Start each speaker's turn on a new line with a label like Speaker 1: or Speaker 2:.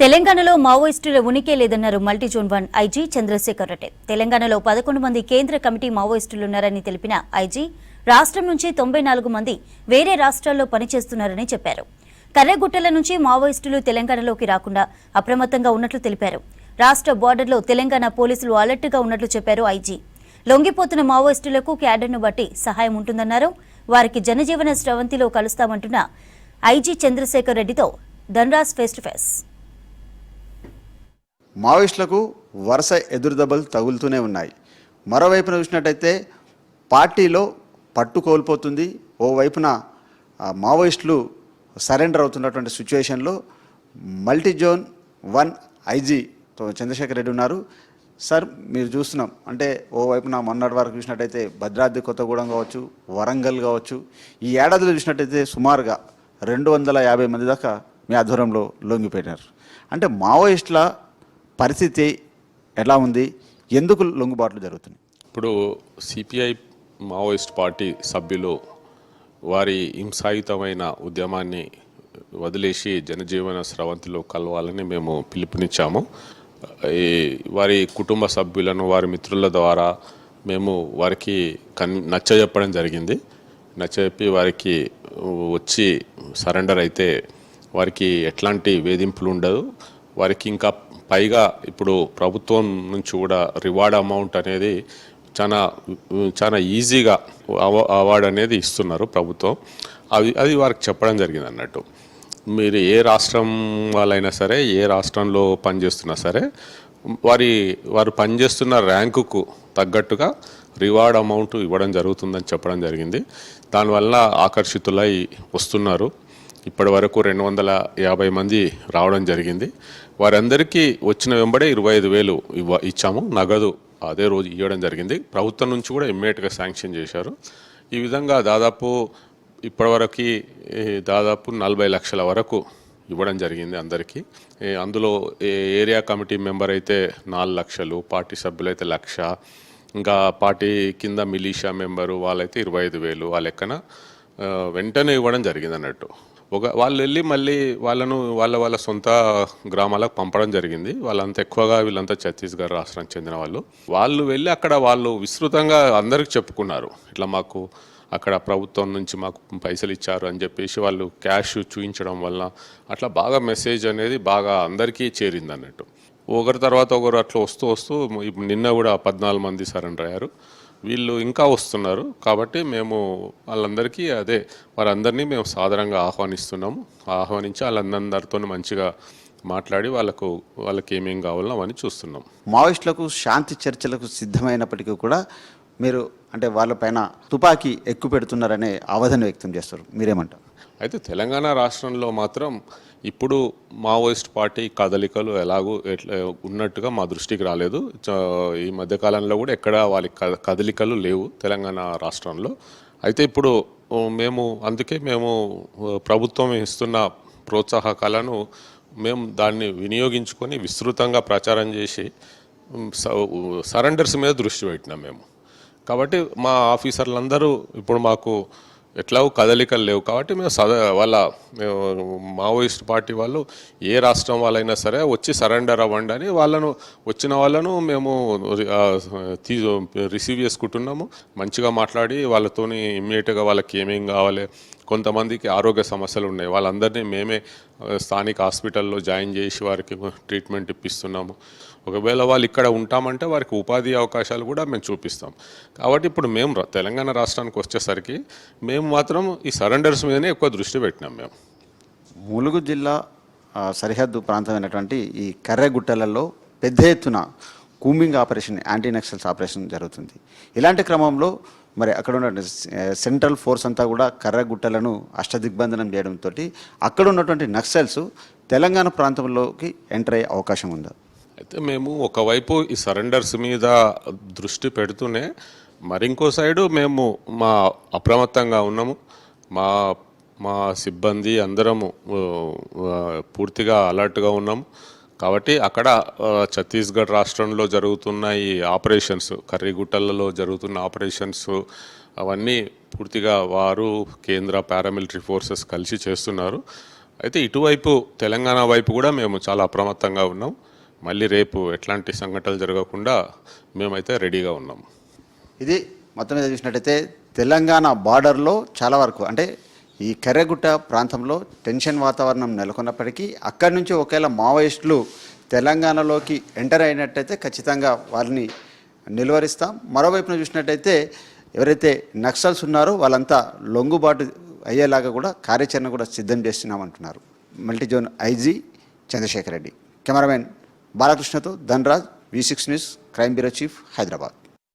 Speaker 1: తెలంగాణలో మావోయిస్టుల ఉనికి లేదన్నారు మల్టీజోన్ 1 ఐజీ చంద్రశేఖర్ రెడ్డి. తెలంగాణలో 11 మంది కేంద్ర కమిటీ మావోయిస్టులున్నారని తెలిపిన ఐజీ రాష్ట్రం నుంచి 94 మంది వేరే రాష్ట్రాల్లో పనిచేస్తున్నారని చెప్పారు. కర్రెగుట్టల నుంచి మావోయిస్టులు తెలంగాణలోకి రాకుండా అప్రమత్తంగా ఉన్నట్లు తెలిపారు. రాష్ట్ర బోర్డర్లో తెలంగాణ పోలీసులు అలర్ట్గా ఉన్నట్లు చెప్పారు ఐజీ. లొంగిపోతున్న మావోయిస్టులకు క్యాడర్ను బట్టి సహాయం ఉంటుందన్నారు. వారికి జనజీవన స్రవంతిలో కలుస్తామంటున్న ఐజీ చంద్రశేఖర్ రెడ్డితో ధన్రాజ్ ఫేస్ టు ఫేస్.
Speaker 2: మావోయిస్టులకు వరుస ఎదురుదెబ్బలు తగులుతూనే ఉన్నాయి. మరోవైపున చూసినట్టయితే పార్టీలో పట్టు కోల్పోతుంది. ఓవైపున మావోయిస్టులు సరెండర్ అవుతున్నటువంటి సిచ్యువేషన్లో మల్టీజోన్ 1 ఐజీ చంద్రశేఖర్ రెడ్డి ఉన్నారు. సార్, మీరు చూస్తున్నాం అంటే ఓవైపున మొన్నటి వరకు చూసినట్టయితే భద్రాద్రి కొత్తగూడెం కావచ్చు, వరంగల్ కావచ్చు, ఈ ఏడాదిలో చూసినట్టయితే సుమారుగా 250 మంది దాకా మీ ఆధ్వర్యంలో లొంగిపోయినారు. అంటే మావోయిస్టుల పరిస్థితి ఎలా ఉంది? ఎందుకు లొంగుబాట్లు జరుగుతున్నాయి?
Speaker 3: ఇప్పుడు సిపిఐ మావోయిస్ట్ పార్టీ సభ్యులు వారి హింసాయుతమైన ఉద్యమాన్ని వదిలేసి జనజీవన స్రవంతిలో కలవాలని మేము పిలుపునిచ్చాము. వారి కుటుంబ సభ్యులను వారి మిత్రుల ద్వారా మేము వారికి నచ్చజెప్పడం జరిగింది. నచ్చజెప్పి వారికి వచ్చి సరెండర్ అయితే వారికి ఎట్లాంటి వేధింపులు ఉండదు. వారికి ఇంకా పైగా ఇప్పుడు ప్రభుత్వం నుంచి కూడా రివార్డ్ అమౌంట్ అనేది చాలా ఈజీగా అవార్డు అనేది ఇస్తున్నారు ప్రభుత్వం. అది వారికి చెప్పడం జరిగింది అన్నట్టు. మీరు ఏ రాష్ట్రం వాళ్ళైనా సరే, ఏ రాష్ట్రంలో పనిచేస్తున్నా సరే, వారు పనిచేస్తున్న ర్యాంకుకు తగ్గట్టుగా రివార్డ్ అమౌంట్ ఇవ్వడం జరుగుతుందని చెప్పడం జరిగింది. దానివల్ల ఆకర్షితులై వస్తున్నారు. ఇప్పటి వరకు 250 మంది రావడం జరిగింది. వారందరికీ వచ్చిన వెంబడే 25,000 ఇచ్చాము. నగదు అదే రోజు ఇవ్వడం జరిగింది. ప్రభుత్వం నుంచి కూడా ఇమ్మీడియట్గా శాంక్షన్ చేశారు. ఈ విధంగా ఇప్పటివరకు దాదాపు 40 లక్షల వరకు ఇవ్వడం జరిగింది అందరికీ. అందులో ఏరియా కమిటీ మెంబర్ అయితే 4 లక్షలు, పార్టీ సభ్యులు అయితే 1,00,000, ఇంకా పార్టీ కింద మిలీషియా మెంబరు వాళ్ళైతే 25,000. ఆ లెక్కన వెంటనే ఇవ్వడం జరిగింది అన్నట్టు. వాళ్ళు వెళ్ళి మళ్ళీ వాళ్ళ సొంత గ్రామాలకు పంపడం జరిగింది. వాళ్ళంతా ఎక్కువగా వీళ్ళంతా ఛత్తీస్గఢ్ రాష్ట్రానికి చెందిన వాళ్ళు వెళ్ళి అక్కడ వాళ్ళు విస్తృతంగా అందరికి చెప్పుకున్నారు. ఇట్లా మాకు అక్కడ ప్రభుత్వం నుంచి మాకు పైసలు ఇచ్చారు అని చెప్పేసి వాళ్ళు క్యాష్ చూపించడం వల్ల అట్లా బాగా మెసేజ్ అనేది బాగా అందరికీ చేరింది అన్నట్టు. ఒకరి తర్వాత ఒకరు అట్లా వస్తూ నిన్న కూడా 14 మంది సరెండర్ అయ్యారు. వీళ్ళు ఇంకా వస్తున్నారు. కాబట్టి మేము వాళ్ళందరికీ వారందరినీ మేము సాధారణంగా ఆహ్వానిస్తున్నాము. ఆహ్వానించి వాళ్ళందరితో మంచిగా మాట్లాడి వాళ్ళకి ఏమేం కావాలో అవన్నీ చూస్తున్నాం.
Speaker 2: మావోయిస్టులకు శాంతి చర్చలకు సిద్ధమైనప్పటికీ కూడా మీరు అంటే వాళ్ళపైన తుపాకీ ఎక్కువ పెడుతున్నారనే ఆవేదన వ్యక్తం చేస్తారు. మీరేమంటారు?
Speaker 3: అయితే తెలంగాణ రాష్ట్రంలో మాత్రం ఇప్పుడు మావోయిస్ట్ పార్టీ కదలికలు ఎట్లా ఉన్నట్టుగా మా దృష్టికి రాలేదు. ఈ మధ్యకాలంలో కూడా ఎక్కడ వాళ్ళ కదలికలు లేవు తెలంగాణ రాష్ట్రంలో. అయితే ఇప్పుడు అందుకే మేము ప్రభుత్వం ఇస్తున్న ప్రోత్సాహకాలను మేము దాన్ని వినియోగించుకొని విస్తృతంగా ప్రచారం చేసి సరెండర్స్ మీద దృష్టి పెట్టినాం మేము. కాబట్టి మా ఆఫీసర్లందరూ ఇప్పుడు మాకు ఎట్లాగో కదలికలు లేవు కాబట్టి మేము మావోయిస్ట్ పార్టీ వాళ్ళు ఏ రాష్ట్రం వాళ్ళైనా సరే వచ్చి సరెండర్ అవ్వండి అని వచ్చిన వాళ్ళను మేము రిసీవ్ చేసుకుంటున్నాము. మంచిగా మాట్లాడి వాళ్ళతోని ఇమ్మీడియట్గా వాళ్ళకి ఏమేం కావాలి, కొంతమందికి ఆరోగ్య సమస్యలు ఉన్నాయి, వాళ్ళందరినీ మేమే స్థానిక హాస్పిటల్లో జాయిన్ చేసి వారికి ట్రీట్మెంట్ ఇప్పిస్తున్నాము. ఒకవేళ వాళ్ళు ఇక్కడ ఉంటామంటే వారికి ఉపాధి అవకాశాలు కూడా మేము చూపిస్తాం. కాబట్టి ఇప్పుడు మేము తెలంగాణ రాష్ట్రానికి వచ్చేసరికి మేము మాత్రం ఈ సరెండర్స్ మీదనే ఎక్కువ దృష్టి పెట్టినాం. మేము
Speaker 2: ములుగు జిల్లా సరిహద్దు ప్రాంతమైనటువంటి ఈ కర్రెగుట్టలలో పెద్ద ఎత్తున combing operation, anti Naxals operation జరుగుతుంది. ఇలాంటి క్రమంలో మరి అక్కడ ఉన్న సెంట్రల్ ఫోర్స్ అంతా కూడా కర్రెగుట్టలను అష్టదిగ్బంధనం చేయడంతో అక్కడ ఉన్నటువంటి నక్సల్స్ తెలంగాణ ప్రాంతంలోకి ఎంటర్ అయ్యే అవకాశం ఉందా?
Speaker 3: అయితే మేము ఒకవైపు ఈ సరెండర్స్ మీద దృష్టి పెడుతూనే మరింకో సైడు మేము అప్రమత్తంగా ఉన్నాము. మా సిబ్బంది అందరము పూర్తిగా అలర్ట్గా ఉన్నాము. కాబట్టి అక్కడ ఛత్తీస్గఢ్ రాష్ట్రంలో జరుగుతున్న ఈ ఆపరేషన్స్, కర్రీగుట్టలలో జరుగుతున్న ఆపరేషన్స్ అవన్నీ పూర్తిగా వారు కేంద్ర పారామిలిటరీ ఫోర్సెస్ కలిసి చేస్తున్నారు. అయితే ఇటువైపు తెలంగాణ వైపు కూడా మేము చాలా అప్రమత్తంగా ఉన్నాం. మళ్ళీ రేపు ఎట్లాంటి సంఘటనలు జరగకుండా మేమైతే రెడీగా ఉన్నాం.
Speaker 2: ఇది మొత్తం మీద చూసినట్టయితే తెలంగాణ బార్డర్లో చాలా వరకు అంటే ఈ కర్రెగుట్ట ప్రాంతంలో టెన్షన్ వాతావరణం నెలకొన్నప్పటికీ అక్కడి నుంచి ఒకవేళ మావోయిస్టులు తెలంగాణలోకి ఎంటర్ అయినట్టయితే ఖచ్చితంగా వారిని నిలువరిస్తాం. మరోవైపున చూసినట్టయితే ఎవరైతే నక్సల్స్ ఉన్నారో వాళ్ళంతా లొంగుబాటు అయ్యేలాగా కూడా కార్యాచరణ కూడా సిద్ధం చేస్తున్నామంటున్నారు multizone IG Chandrashekar Reddy. Cameraman బాలకృష్ణతో Dhanraj, V6 news, crime bureau chief, Hyderabad.